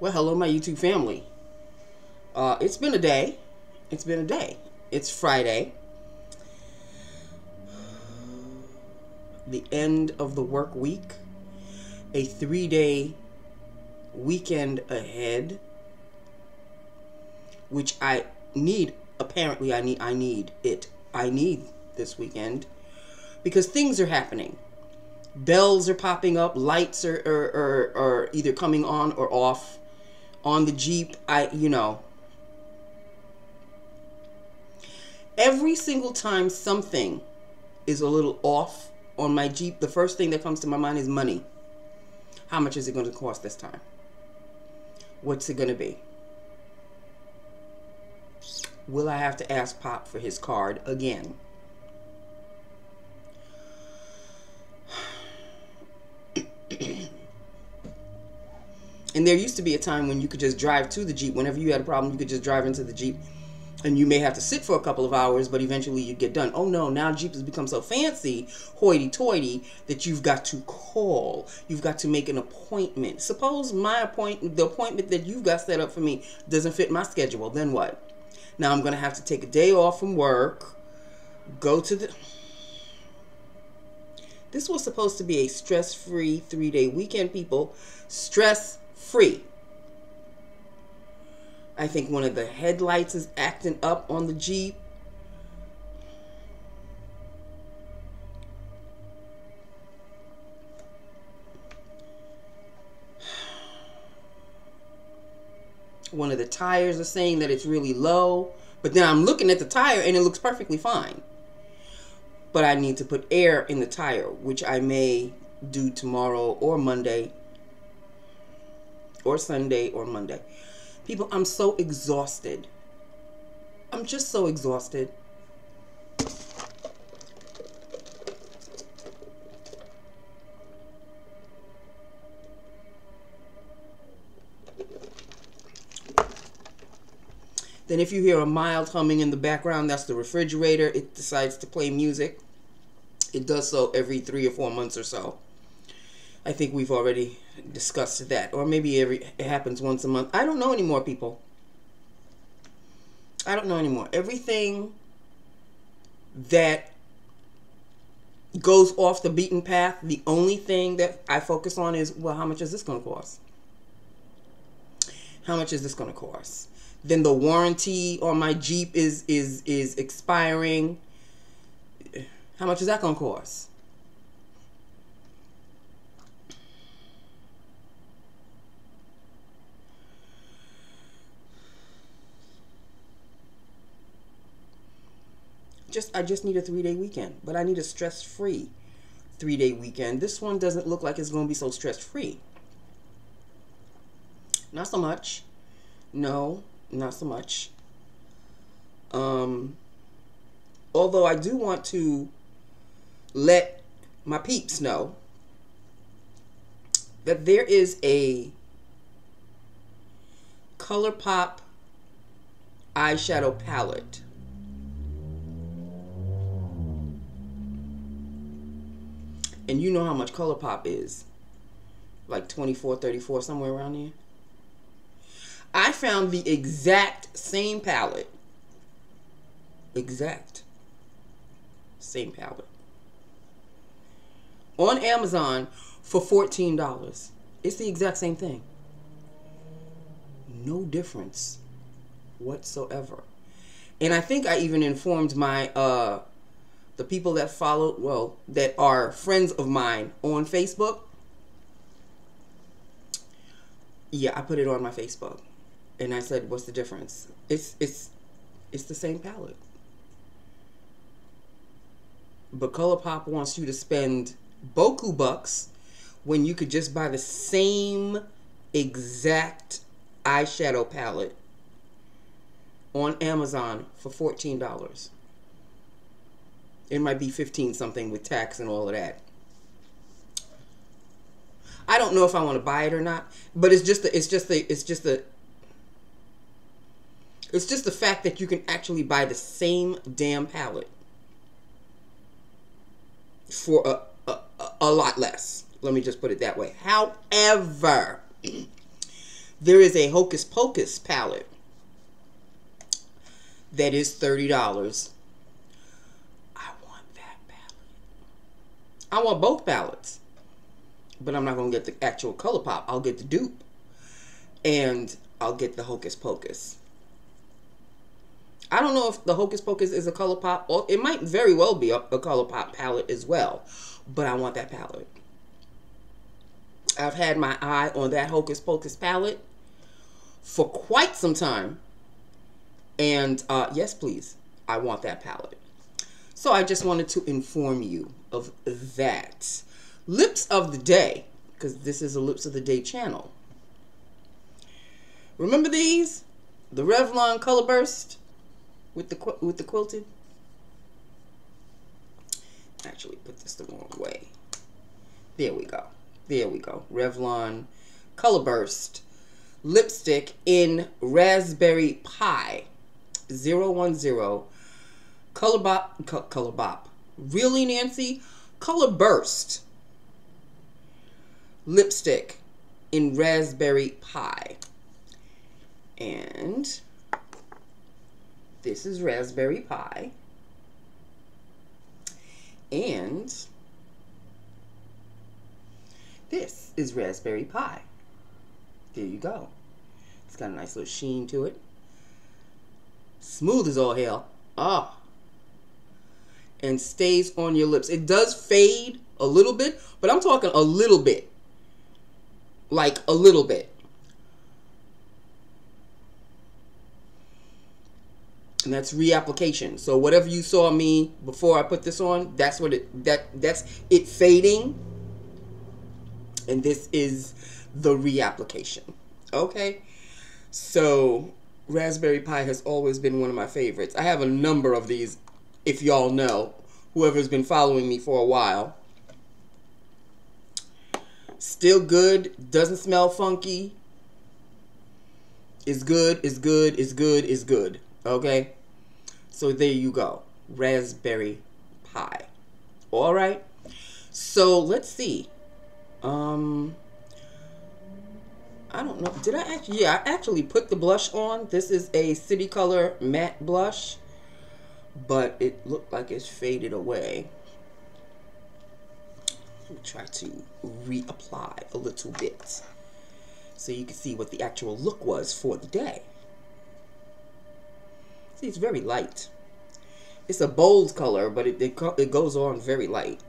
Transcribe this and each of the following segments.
Well, hello, my YouTube family. It's been a day. It's been a day. It's Friday, the end of the work week, a 3-day weekend ahead, which I need. Apparently, I need it. I need this weekend because things are happening. Bells are popping up. Lights are either coming on or off on the Jeep. Every single time something is a little off on my Jeep, the first thing that comes to my mind is money. How much is it going to cost this time? What's it going to be? Will I have to ask Pop for his card again? And there used to be a time when you could just drive to the Jeep. Whenever you had a problem, you could just drive into the Jeep. And you may have to sit for a couple of hours, but eventually you'd get done. Oh no, now Jeep has become so fancy, hoity-toity, that you've got to call. You've got to make an appointment. Suppose the appointment that you've got set up for me doesn't fit my schedule. Then what? Now I'm going to have to take a day off from work, go to the... This was supposed to be a stress-free 3-day weekend, people. Stress-free. I think one of the headlights is acting up on the Jeep. One of the tires are saying that it's really low. But then I'm looking at the tire and it looks perfectly fine. But I need to put air in the tire, which I may do tomorrow or Monday or Sunday or Monday. People, I'm so exhausted. I'm just so exhausted. Then if you hear a mild humming in the background, that's the refrigerator. It decides to play music. It does so every 3 or 4 months or so. I think we've already discussed that. Or maybe it happens once a month. I don't know anymore, people. I don't know anymore. Everything that goes off the beaten path, the only thing that I focus on is, well, how much is this going to cost? How much is this going to cost? Then the warranty on my Jeep is expiring. How much is that going to cost? I just need a 3-day weekend, but I need a stress-free 3-day weekend. This one doesn't look like it's going to be so stress-free. Not so much. No, not so much. Although I do want to let my peeps know that there is a ColourPop eyeshadow palette. And you know how much ColourPop is. Like $24, $34, somewhere around there. I found the exact same palette. Exact same palette. On Amazon for $14. It's the exact same thing. No difference whatsoever. And I think I even informed my the people that follow, well, that are friends of mine on Facebook. Yeah, I put it on my Facebook. And I said, what's the difference? It's the same palette. But ColourPop wants you to spend boku bucks when you could just buy the same exact eyeshadow palette on Amazon for $14. It might be 15 something with tax and all of that. I don't know if I want to buy it or not, but it's just the fact that you can actually buy the same damn palette for a lot less. Let me just put it that way. However, There is a Hocus Pocus palette that is $30. I want that palette. I want both palettes. But I'm not going to get the actual ColourPop. I'll get the dupe. And I'll get the Hocus Pocus. I don't know if the Hocus Pocus is a ColourPop, or it might very well be a ColourPop palette as well. But I want that palette. I've had my eye on that Hocus Pocus palette for quite some time. And yes, please, I want that palette. So I just wanted to inform you of that. Lips of the day, because this is a Lips of the Day channel. Remember these? The Revlon Color Burst with the quilted. Actually, put this the wrong way. There we go. There we go. Revlon Color Burst lipstick in Raspberry Pi 010. Color Bop. Really, Nancy? Color Burst lipstick in Raspberry Pi. And this is Raspberry Pi. And this is Raspberry Pi. There you go. It's got a nice little sheen to it. Smooth as all hell. Ah. And stays on your lips. It does fade a little bit, but I'm talking a little bit. Like a little bit. And that's reapplication. So whatever you saw me before I put this on, that's what that's it fading. And this is the reapplication. Okay? So Raspberry Pi has always been one of my favorites. I have a number of these, if y'all know, whoever's been following me for a while. Still good, doesn't smell funky. Is good, is good, is good, is good. Okay? So there you go. Raspberry Pi. Alright? So let's see. I don't know. Did I actually? Yeah, I actually put the blush on. This is a City Color matte blush, but it looked like it's faded away. Let me try to reapply a little bit so you can see what the actual look was for the day. See, it's very light. It's a bold color, but it goes on very light.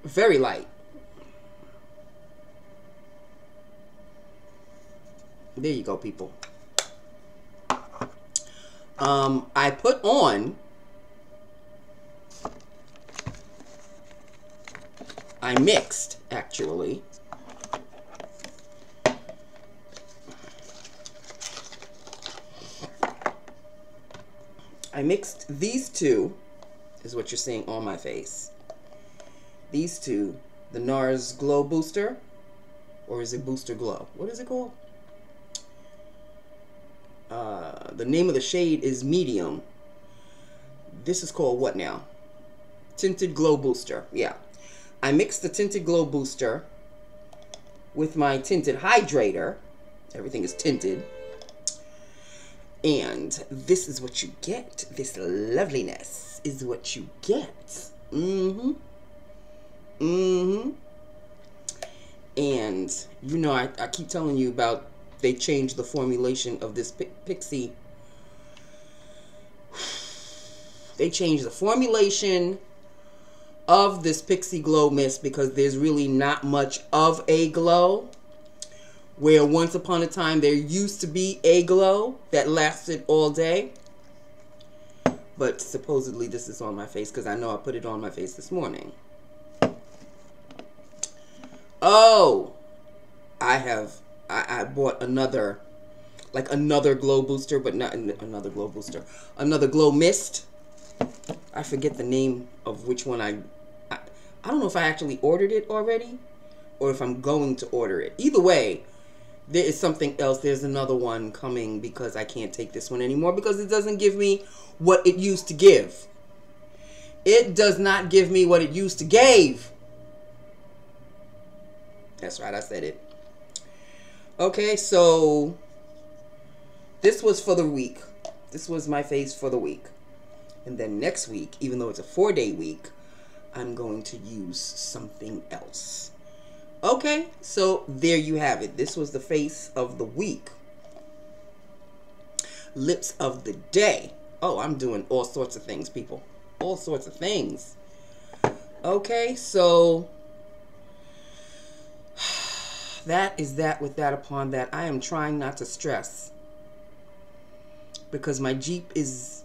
Very light. There you go, people. I put on, I mixed, actually, I mixed these two, is what you're seeing on my face. These two, the NARS Glow Booster, or is it Booster Glow? What is it called? The name of the shade is Medium. This is called what now? Tinted Glow Booster. Yeah. I mixed the Tinted Glow Booster with my Tinted Hydrator. Everything is tinted. And this is what you get. This loveliness is what you get. Mm-hmm. Mm-hmm. And, you know, I keep telling you about they changed the formulation of this Pixie. They changed the formulation of this Pixie Glow Mist because there's really not much of a glow. Where once upon a time there used to be a glow that lasted all day. But supposedly this is on my face because I know I put it on my face this morning. Oh, I bought another, like another glow booster, but not another glow booster, another glow mist. I forget the name of which one I don't know if I actually ordered it already or if I'm going to order it. Either way, There is something else. There's another one coming because I can't take this one anymore because it doesn't give me what it used to give. It does not give me what it used to give. That's right, I said it. Okay, so this was for the week. This was my face for the week. And then next week, even though it's a 4-day week, I'm going to use something else. Okay, so there you have it. This was the face of the week. Lips of the day. Oh, I'm doing all sorts of things, people. All sorts of things. Okay, so that is that with that upon that. I am trying not to stress because my Jeep is,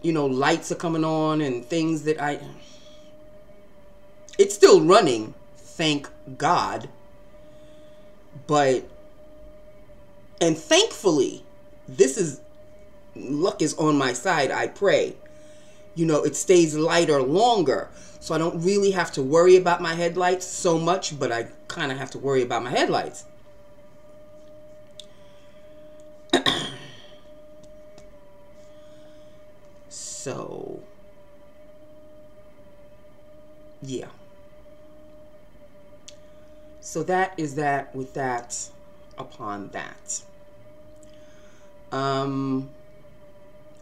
you know, lights are coming on and things that it's still running. Thank God. And thankfully, luck is on my side, I pray. You know, it stays lighter longer. So I don't really have to worry about my headlights so much, but I kind of have to worry about my headlights. So, yeah. So that is that with that upon that.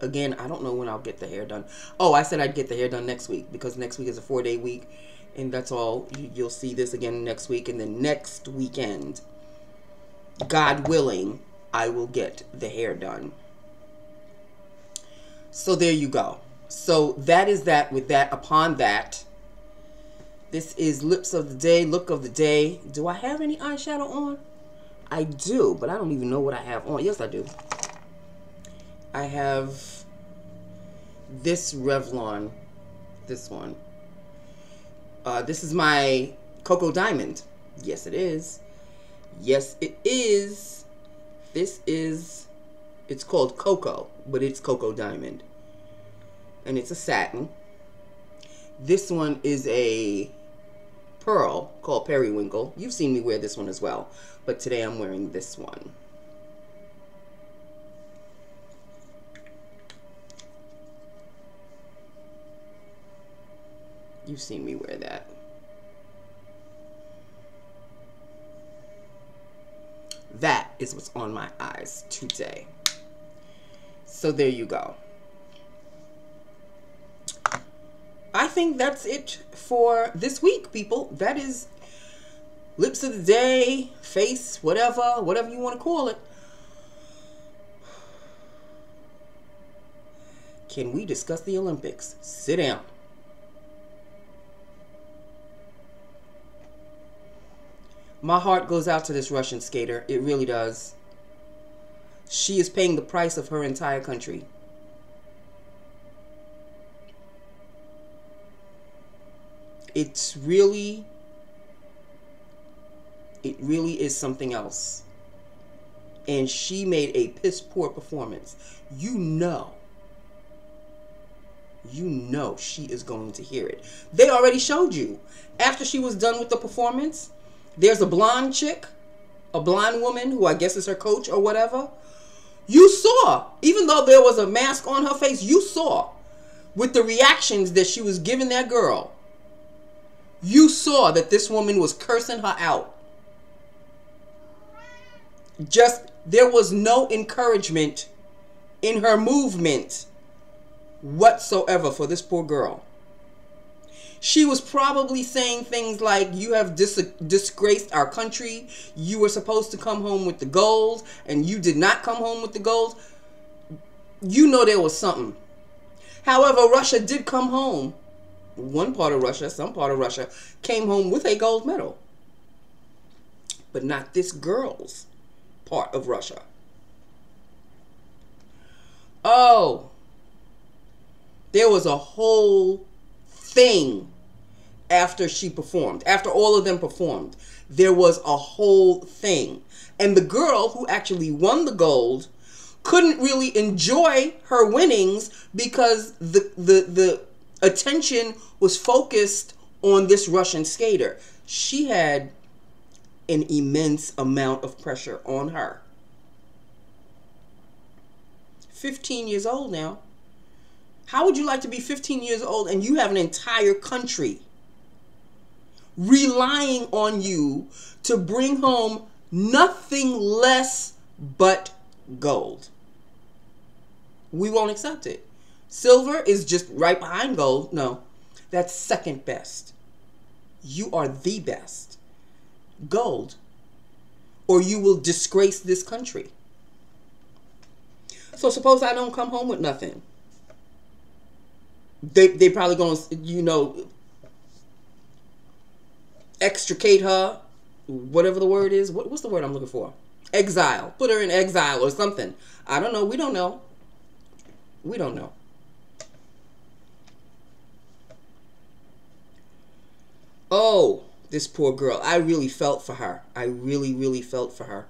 Again, I don't know when I'll get the hair done. Oh, I said I'd get the hair done next week because next week is a 4-day week. And that's all. You'll see this again next week. And then next weekend, God willing, I will get the hair done. So there you go. So that is that with that upon that. This is lips of the day, look of the day. Do I have any eyeshadow on? I do, but I don't even know what I have on. Yes, I do. I have this Revlon, this one. This is my Cocoa Diamond. Yes, it is. Yes, it is. It's called Cocoa, but it's Cocoa Diamond. And it's a satin. This one is a pearl called Periwinkle. You've seen me wear this one as well, but today I'm wearing this one. You've seen me wear that. That is what's on my eyes today. So there you go. I think that's it for this week, people. That is lips of the day, face, whatever you want to call it. Can we discuss the Olympics? Sit down. My heart goes out to this Russian skater. It really does. She is paying the price of her entire country. It really is something else. And she made a piss poor performance. You know she is going to hear it. They already showed you. After she was done with the performance, there's a blonde chick, a blonde woman who I guess is her coach or whatever. You saw, even though there was a mask on her face, you saw with the reactions that she was giving that girl. You saw that this woman was cursing her out. There was no encouragement in her movement whatsoever for this poor girl. She was probably saying things like, you have disgraced our country. You were supposed to come home with the gold, and you did not come home with the gold. You know there was something. However, Russia did come home. One part of Russia, some part of Russia, came home with a gold medal. But not this girl's part of Russia. Oh, there was a whole thing after she performed. After all of them performed, there was a whole thing. And the girl who actually won the gold couldn't really enjoy her winnings because the attention was focused on this Russian skater. She had an immense amount of pressure on her. 15 years old now. How would you like to be 15 years old and you have an entire country relying on you to bring home nothing less but gold? We won't accept it. Silver is just right behind gold. No, that's second best. You are the best. Gold. Or you will disgrace this country. So suppose I don't come home with nothing. They probably going to, you know, extricate her, whatever the word is. What's the word I'm looking for? Exile. Put her in exile or something. I don't know. We don't know. We don't know. Oh, this poor girl. I really felt for her. I really, really felt for her.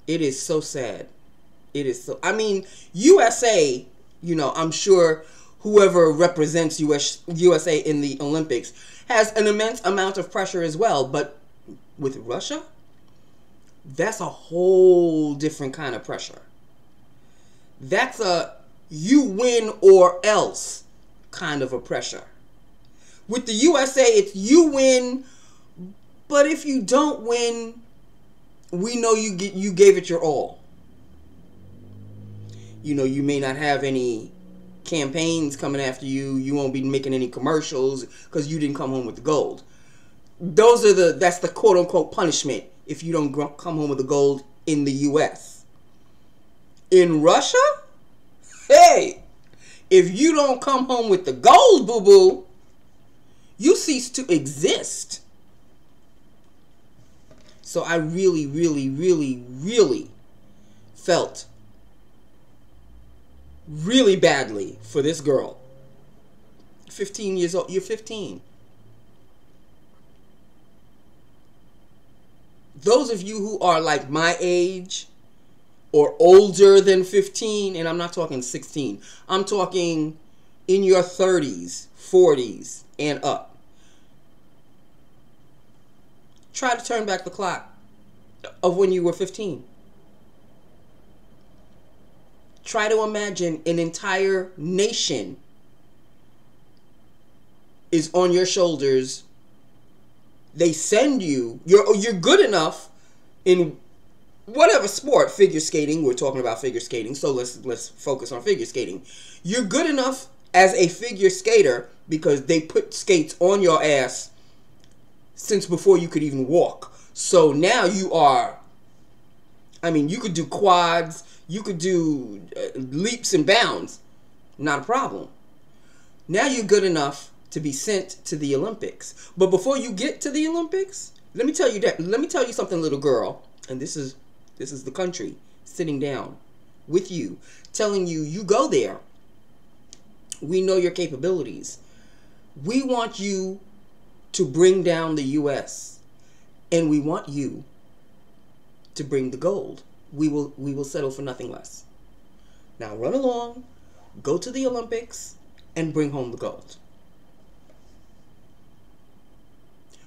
It is so sad. It is so... I mean, USA, you know, I'm sure whoever represents USA in the Olympics has an immense amount of pressure as well. But with Russia, that's a whole different kind of pressure. That's a you win or else kind of a pressure. With the USA, it's you win, but if you don't win, we know you gave it your all. You know, you may not have any campaigns coming after you. You won't be making any commercials because you didn't come home with the gold. That's the quote unquote punishment if you don't come home with the gold in the US. In Russia, hey, if you don't come home with the gold, boo-boo, you cease to exist. So I really, really, really, really felt really badly for this girl. 15 years old. You're 15. Those of you who are like my age or older than 15, and I'm not talking 16. I'm talking in your 30s, 40s, and up. Try to turn back the clock of when you were 15. Try to imagine an entire nation is on your shoulders. They send you, you're good enough in whatever sport, figure skating, we're talking about figure skating, so let's focus on figure skating. You're good enough as a figure skater because they put skates on your ass since before you could even walk. So now you are, I mean, you could do quads, you could do leaps and bounds, not a problem. Now you're good enough to be sent to the Olympics. But before you get to the Olympics, let me tell you something, little girl, and this is the country sitting down with you, telling you, you go there. We know your capabilities. We want you to bring down the U.S. and we want you to bring the gold. We will settle for nothing less. Now run along, go to the Olympics, and bring home the gold.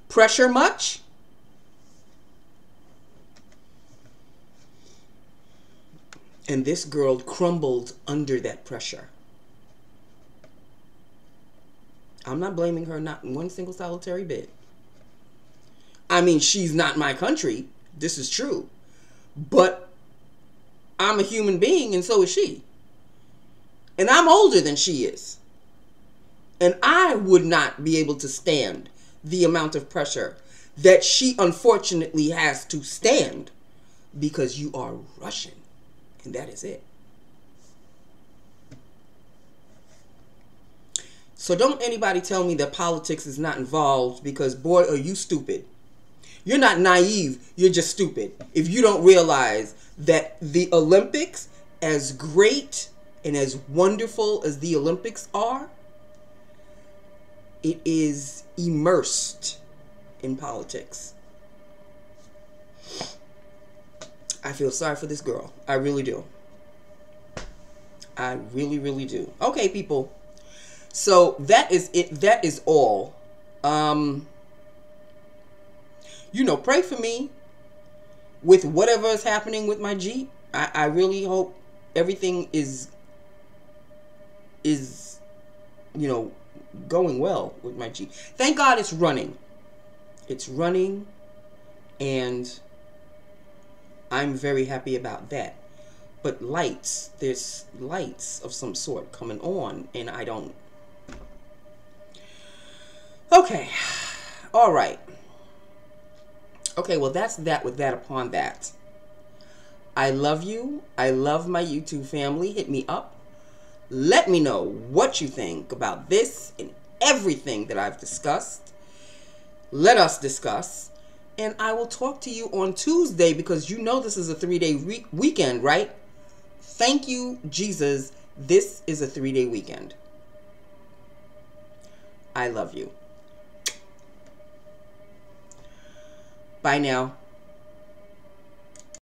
Pressure much? And this girl crumbled under that pressure. I'm not blaming her, not one single solitary bit. I mean, she's not my country. This is true. But I'm a human being and so is she. And I'm older than she is. And I would not be able to stand the amount of pressure that she unfortunately has to stand because you are Russian. And that is it. So don't anybody tell me that politics is not involved because, boy, are you stupid. You're not naive. You're just stupid. If you don't realize that the Olympics, as great and as wonderful as the Olympics are, it is immersed in politics. I feel sorry for this girl. I really do. I really, really do. Okay, people. So that is it. That is all. you know, pray for me with whatever is happening with my Jeep. I really hope everything is, you know, going well with my Jeep. Thank God it's running. It's running, and I'm very happy about that. But lights, there's lights of some sort coming on, and I don't. Okay. All right. Okay, well, that's that with that upon that. I love you. I love my YouTube family. Hit me up. Let me know what you think about this and everything that I've discussed. Let us discuss. And I will talk to you on Tuesday, because you know this is a 3-day weekend, right? Thank you, Jesus. This is a 3-day weekend. I love you. Bye now.